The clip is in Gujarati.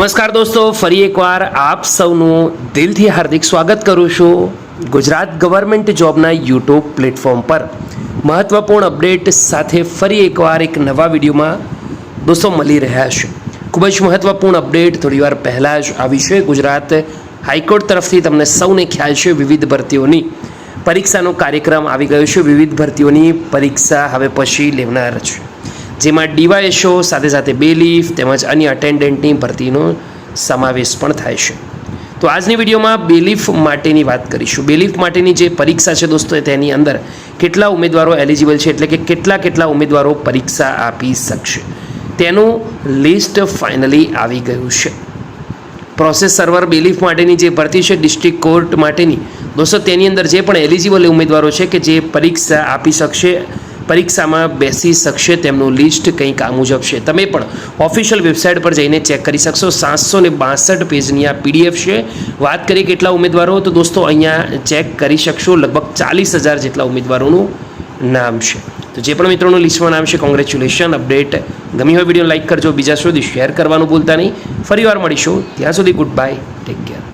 નમસ્કાર દોસ્તો, ફરી એકવાર આપ સૌનું દિલથી હાર્દિક સ્વાગત કરું છું ગુજરાત ગવર્મેન્ટ જોબના યુટ્યુબ પ્લેટફોર્મ પર મહત્વપૂર્ણ અપડેટ સાથે ફરી એકવાર એક નવા વિડીયોમાં દોસ્તો મળી રહ્યા છે। ખૂબ જ મહત્વપૂર્ણ અપડેટ થોડીવાર પહેલાં જ આવી છે। ગુજરાત હાઈકોર્ટ તરફથી તમને સૌને ખ્યાલ છે વિવિધ ભરતીઓની પરીક્ષાનો કાર્યક્રમ આવી ગયો છે। વિવિધ ભરતીઓની પરીક્ષા હવે પછી લેવનાર છે, જેમાં ડીવાયએસઓ સાથે સાથે બેલીફ તેમજ અન્ય અટેન્ડન્ટની ભરતીનો સમાવેશ પણ થાય છે। તો આજની વિડીયોમાં બેલીફ માટેની વાત કરીશું। બેલીફ માટેની જે પરીક્ષા છે દોસ્તો, તેની અંદર કેટલા ઉમેદવારો એલિજિબલ છે, એટલે કે કેટલા ઉમેદવારો પરીક્ષા આપી શકશે તેનું લિસ્ટ ફાઇનલી આવી ગયું છે। પ્રોસેસ સર્વર બેલીફ માટેની જે ભરતી છે ડિસ્ટ્રિક્ટ કોર્ટ માટેની દોસ્તો, તેની અંદર જે પણ એલિજિબલ ઉમેદવારો છે કે જે પરીક્ષા આપી શકશે, પરીક્ષામાં બેસી શકશે, તેમનું લિસ્ટ કંઈક આ મુજબ છે। તમે પણ ઓફિશિયલ વેબસાઇટ પર જઈને ચેક કરી શકશો। 762 પેજની આ પીડીએફ છે। વાત કરીએ કેટલા ઉમેદવારો, તો દોસ્તો અહીંયા ચેક કરી શકશો, લગભગ 40,000 જેટલા ઉમેદવારોનું નામ છે। તો જે પણ મિત્રોનું લિસ્ટમાં નામ છે, કોંગ્રેચ્યુલેશન। અપડેટ ગમી હોય વિડીયો લાઇક કરજો, બીજા સુધી શેર કરવાનું ભૂલતા નહીં। ફરીવાર મળીશું, ત્યાં સુધી ગુડ બાય, ટેક કેર।